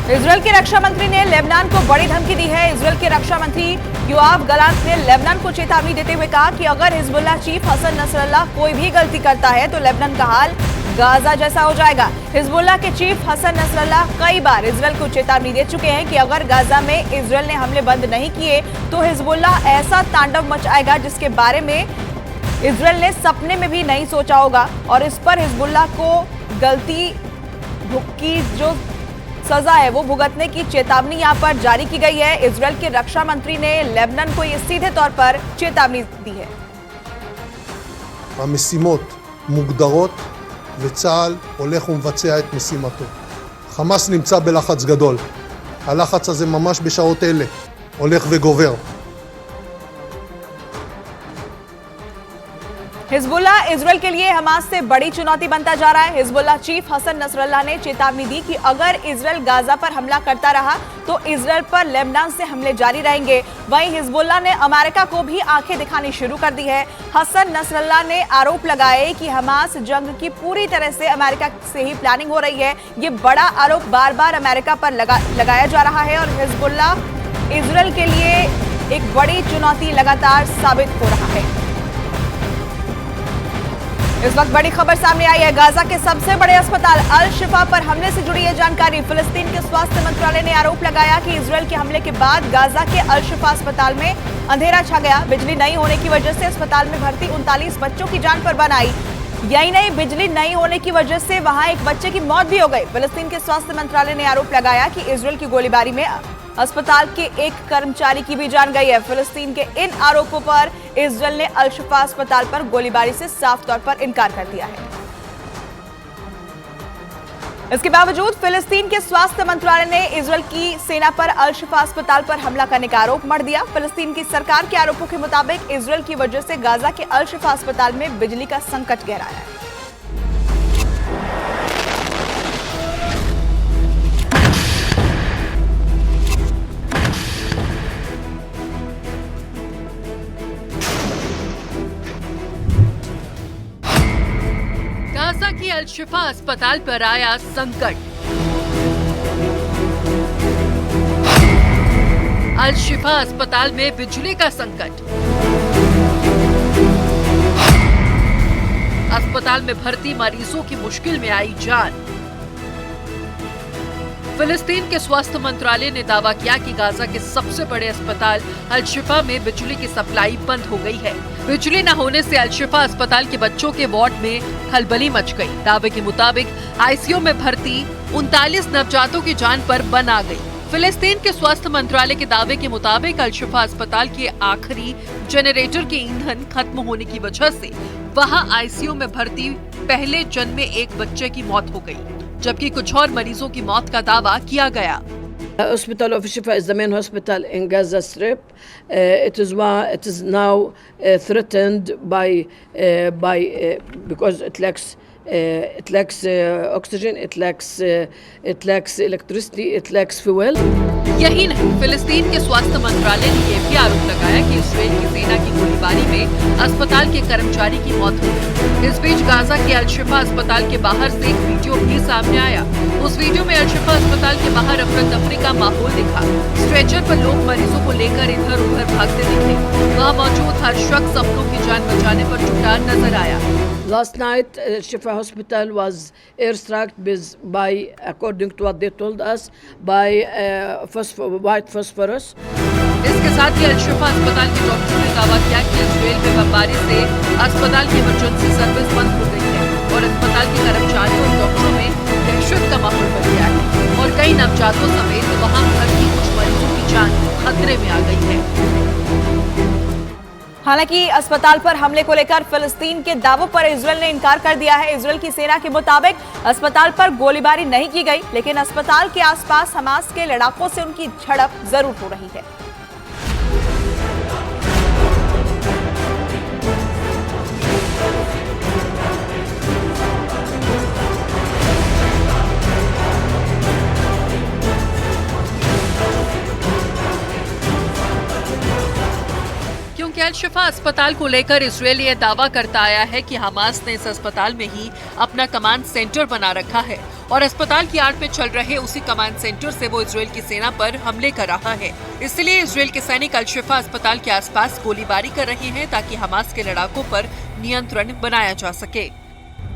Israel के रक्षा मंत्री ने लेबनान को बड़ी धमकी दी है। इजरायल के रक्षा मंत्री योआव गलांत ने लेबनान को चेतावनी देते हुए कहा कि अगर हिजबुल्लाह चीफ हसन नसरल्लाह कोई भी गलती करता है तो लेबनान का हाल गाजा जैसा हो जाएगा। हिजबुल्लाह के चीफ हसन नसरल्लाह कई बार इजरायल को चेतावनी दे चुके हैं कि अगर गाजा में इजरायल ने हमले बंद नहीं किए तो हिजबुल्लाह ऐसा तांडव मचाएगा जिसके बारे में इजरायल ने सपने में भी नहीं सोचा होगा। और इस पर हिजबुल्लाह को गलती की जो सजा है वो भुगतने की चेतावनी यहां पर जारी की गई है। इजरायल के रक्षा मंत्री ने लेबनान को ये सीधे तौर पर चेतावनी दी है। המשימות מוגדרות וצה"ל הולך ומבצע את משימתו. חמאס נמצא בלחץ גדול. הלחץ הזה ממש בשעות אלה הולך וגובר. हिजबुल्लाह इजरायल के लिए हमास से बड़ी चुनौती बनता जा रहा है। हिजबुल्लाह चीफ हसन नसरल्लाह ने चेतावनी दी कि अगर इजरायल गाजा पर हमला करता रहा तो इजरायल पर लेबनान से हमले जारी रहेंगे। वहीं हिजबुल्लाह ने अमेरिका को भी आंखें दिखानी शुरू कर दी है। हसन नसरल्लाह ने आरोप लगाए कि हमास जंग की पूरी तरह से अमेरिका से ही प्लानिंग हो रही है। ये बड़ा आरोप बार बार अमेरिका पर लगाया जा रहा है और हिजबुल्लाह इजरायल के लिए एक बड़ी चुनौती लगातार साबित हो रहा है। इस वक्त बड़ी खबर सामने आई है। गाजा के सबसे बड़े अस्पताल अल शिफा पर हमले से जुड़ी है जानकारी। फिलिस्तीन के स्वास्थ्य मंत्रालय ने आरोप लगाया कि इजरायल के हमले के बाद गाजा के अल शिफा अस्पताल में अंधेरा छा गया। बिजली नहीं होने की वजह से अस्पताल में भर्ती 39 बच्चों की जान पर बन आई। यही नहीं, बिजली नहीं होने की वजह से वहां एक बच्चे की मौत भी हो गई। फिलिस्तीन के स्वास्थ्य मंत्रालय ने आरोप लगाया कि इजरायल की गोलीबारी में अस्पताल के एक कर्मचारी की भी जान गई है। फिलिस्तीन के इन आरोपों पर इजरायल ने अल शिफा अस्पताल पर गोलीबारी से साफ तौर पर इनकार कर दिया है। इसके बावजूद फिलिस्तीन के स्वास्थ्य मंत्रालय ने इजरायल की सेना पर अल शिफा अस्पताल पर हमला करने का आरोप मढ़ दिया। फिलिस्तीन की सरकार के आरोपों के मुताबिक इजरायल की वजह से गाजा के अल शिफा अस्पताल में बिजली का संकट गहराया है। गाजा की अल शिफा अस्पताल पर आया संकट। अल शिफा अस्पताल में बिजली का संकट। अस्पताल में भर्ती मरीजों की मुश्किल में आई जान। फिलिस्तीन के स्वास्थ्य मंत्रालय ने दावा किया कि गाजा के सबसे बड़े अस्पताल अल शिफा में बिजली की सप्लाई बंद हो गई है। बिजली न होने से अल शिफा अस्पताल के बच्चों के वार्ड में खलबली मच गई। दावे के मुताबिक आईसीयू में भर्ती 39 नवजातों की जान पर बन आ गई। फिलिस्तीन के स्वास्थ्य मंत्रालय के दावे के मुताबिक अल शिफा अस्पताल के आखिरी जनरेटर के ईंधन खत्म होने की वजह से वहां आईसीयू में भर्ती पहले जन में एक बच्चे की मौत हो गई, जबकि कुछ और मरीजों की मौत का दावा किया गया। Hospital of Shifa is the main hospital in Gaza Strip. It is now threatened because it lacks oxygen, it lacks electricity, it lacks fuel. यही नहीं, फिलिस्तीन के स्वास्थ्य मंत्रालय ने यह भी आरोप लगाया कि इजरायल की सेना की गोलीबारी में अस्पताल के कर्मचारी की मौत हुई। इस बीच गाजा के अल शिफा अस्पताल के बाहर से एक वीडियो भी सामने आया। उस वीडियो में अल शिफा अस्पताल के बाहर अफरा तफरी का माहौल दिखा। स्ट्रेचर पर लोग मरीजों को लेकर इधर उधर भागते दिखे। वहाँ मौजूद हर शख्स अपनों की जान बचाने पर जुटा नजर आया। Last night, Shifa Hospital was airstruck by, according to what they told us, by white phosphorus. इसके साथ ही अल शिफा अस्पताल के डॉक्टरों ने दावा किया कि इजरायल की बमबारी से अस्पताल की इमरजेंसी सर्विस बंद हो गई है और अस्पताल के कर्मचारियों और डॉक्टरों में दहशत का माहौल बन गया है और कई नवजातों समेत वहां भर्ती कुछ मरीजों की जान खतरे में आ गई है। हालांकि अस्पताल पर हमले को लेकर फिलिस्तीन के दावों पर इजरायल ने इनकार कर दिया है। इजरायल की सेना के मुताबिक अस्पताल पर गोलीबारी नहीं की गई, लेकिन अस्पताल के आसपास हमास के लड़ाकों से उनकी झड़प जरूर हो रही है। क्योंकि अल अल-शिफा अस्पताल को लेकर इजरायल ये दावा करता आया है कि हमास ने इस अस्पताल में ही अपना कमांड सेंटर बना रखा है और अस्पताल की आड़ में चल रहे उसी कमांड सेंटर से वो इजरायल की सेना पर हमले कर रहा है। इसलिए इजरायल के सैनिक अल-शिफा अस्पताल के आसपास गोलीबारी कर रहे हैं ताकि हमास के लड़ाकों पर नियंत्रण बनाया जा सके।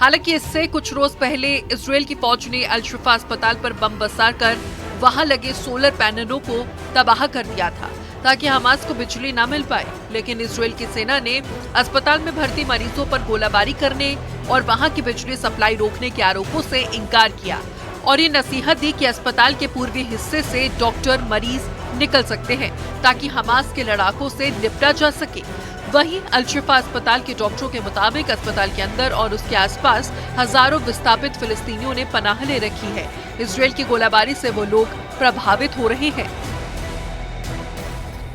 हालांकि इससे कुछ रोज पहले इजरायल की फौज ने अल-शिफा अस्पताल पर बम बरसा कर वहां लगे सोलर पैनलों को तबाह कर दिया था ताकि हमास को बिजली न मिल पाए, लेकिन इजरायल की सेना ने अस्पताल में भर्ती मरीजों पर गोलाबारी करने और वहां की बिजली सप्लाई रोकने के आरोपों से इनकार किया और ये नसीहत दी कि अस्पताल के पूर्वी हिस्से से डॉक्टर मरीज निकल सकते हैं ताकि हमास के लड़ाकों से निपटा जा सके। वहीं अल-शिफा अस्पताल के डॉक्टरों के मुताबिक अस्पताल के अंदर और उसके आसपास हजारों विस्थापित फिलिस्तीनियों ने पनाह ले रखी है। इजरायल की गोलाबारी से वो लोग प्रभावित हो रहे हैं।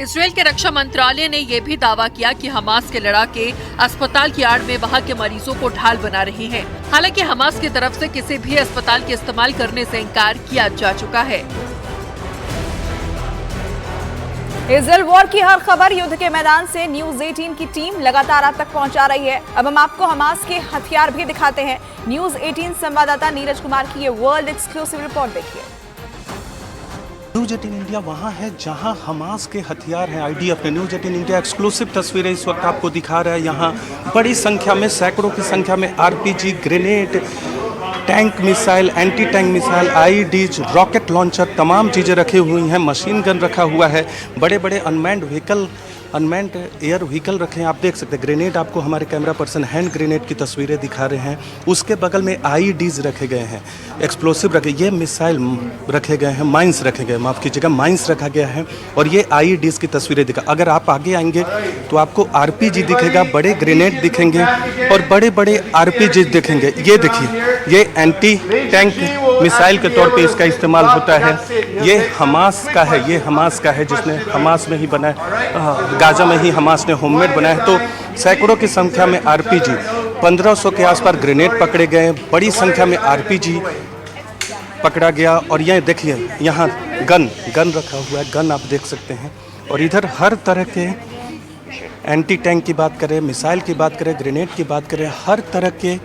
इजरायल के रक्षा मंत्रालय ने यह भी दावा किया कि हमास के लड़ाके अस्पताल की आड़ में वहां के मरीजों को ढाल बना रहे हैं। हालांकि हमास की तरफ से किसी भी अस्पताल के इस्तेमाल करने से इनकार किया जा चुका है। इजरायल वॉर की हर खबर युद्ध के मैदान से न्यूज 18 की टीम लगातार आप तक पहुंचा रही है। अब हम आपको हमास के हथियार भी दिखाते हैं। न्यूज 18 संवाददाता नीरज कुमार की ये वर्ल्ड एक्सक्लूसिव रिपोर्ट देखिए। न्यूज 18 इंडिया वहाँ है जहाँ हमास के हथियार हैं। आईडीएफ ने न्यूज 18 इंडिया एक्सक्लूसिव तस्वीरें इस वक्त आपको दिखा रहा है। यहाँ बड़ी संख्या में, सैकड़ों की संख्या में RPG, grenade, tank missile, anti tank missile, आईईडीज, rocket launcher, तमाम चीज़ें रखी हुई हैं। मशीन गन रखा हुआ है, बड़े बड़े अनमैन्ड एयर व्हीकल रखे हैं। आप देख सकते हैं ग्रेनेड, आपको हमारे कैमरा पर्सन हैंड ग्रेनेड की तस्वीरें दिखा रहे हैं। उसके बगल में आईईडीज रखे गए हैं, एक्सप्लोसिव रखे, ये मिसाइल रखे गए हैं, माइंस रखे गए, माफ़ कीजिएगा, माइंस रखा गया है। और ये आईईडीज की तस्वीरें दिखा। अगर आप आगे आएंगे तो आपको आरपीजी दिखेगा, बड़े ग्रेनेड दिखेंगे और बड़े बड़े आरपीजी दिखेंगे। ये देखिए, ये एंटी टैंक मिसाइल के तौर पे इसका इस्तेमाल होता है। ये हमास का है, ये हमास का है, जिसने हमास में ही बनाया, गाजा में ही हमास ने होममेड बनाया है। तो सैकड़ों की संख्या में आरपीजी, 1500 के आसपास ग्रेनेड पकड़े गए, बड़ी संख्या में आरपीजी पकड़ा गया। और ये देखिए, यहाँ गन रखा हुआ है, गन आप देख सकते हैं। और इधर हर तरह के एंटी टैंक की बात करें, मिसाइल की बात करें, ग्रेनेड की बात करें, हर तरह के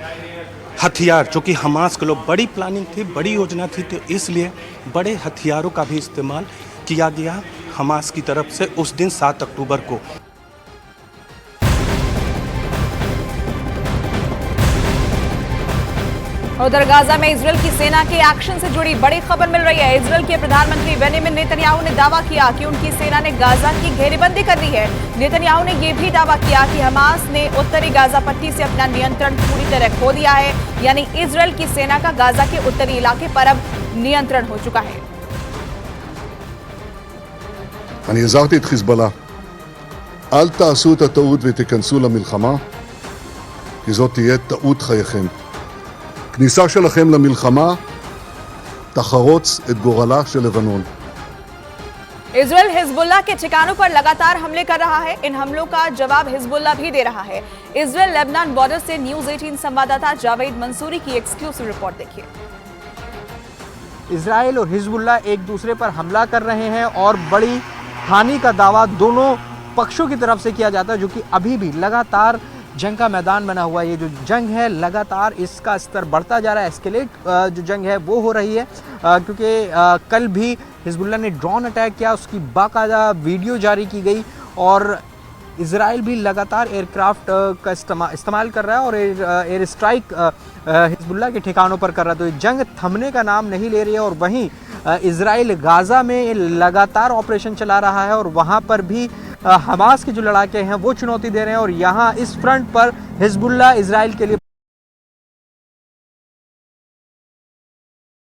हथियार, जो कि हमास के लोग, बड़ी प्लानिंग थी, बड़ी योजना थी, तो इसलिए बड़े हथियारों का भी इस्तेमाल किया गया हमास की तरफ से उस दिन 7 अक्टूबर को। उधर गाजा में इजरायल की सेना के एक्शन से जुड़ी बड़ी खबर मिल रही है। इजरायल के प्रधानमंत्री बेंजामिन नेतन्याहू ने दावा किया कि उनकी सेना ने गाजा की घेरेबंदी कर दी है। नेतन्याहू ने यह भी दावा किया कि हमास ने उत्तरी गाजा पट्टी से अपना नियंत्रण पूरी तरह खो दिया है, यानी इजरायल की सेना का गाजा के उत्तरी इलाके पर अब नियंत्रण हो चुका है। אני הזהרתי את חיזבאללה, אל תעשו את הטעות ותיכנסו למלחמה, כי זאת תהיה טעות חייכם. כניסה שלכם למלחמה תחרוץ את גורלה של לבנון. इजरायल हिजबुल्लाह के ठिकानों पर लगातार हमले कर रहा है। इन हमलों का जवाब हिजबुल्लाह भी दे रहा है। इजरायल लेबनान बॉर्डर से न्यूज 18 संवाददाता जावेद मंसूरी की एक्सक्लूसिव रिपोर्ट देखिए। इजरायल और हिजबुल्लाह एक दूसरे पर हमला कर रहे हैं और बड़ी हानि का दावा दोनों पक्षों की तरफ से किया जाता है, जो कि अभी भी लगातार जंग का मैदान बना हुआ है। ये जो जंग है लगातार इसका स्तर बढ़ता जा रहा है, एस्केलेट जो जंग है वो हो रही है, क्योंकि कल भी हिजबुल्लाह ने ड्रोन अटैक किया, उसकी बाकायदा वीडियो जारी की गई और इजराइल भी लगातार एयरक्राफ्ट का इस्तेमाल कर रहा है और एयर स्ट्राइक हिजबुल्लाह के ठिकानों पर कर रहा है। तो ये जंग थमने का नाम नहीं ले रही है और वहीं इजराइल गाजा में लगातार ऑपरेशन चला रहा है और वहाँ पर भी हमास के जो लड़ाके हैं वो चुनौती दे रहे हैं और यहाँ इस फ्रंट पर हिजबुल्लाह इजराइल के लिए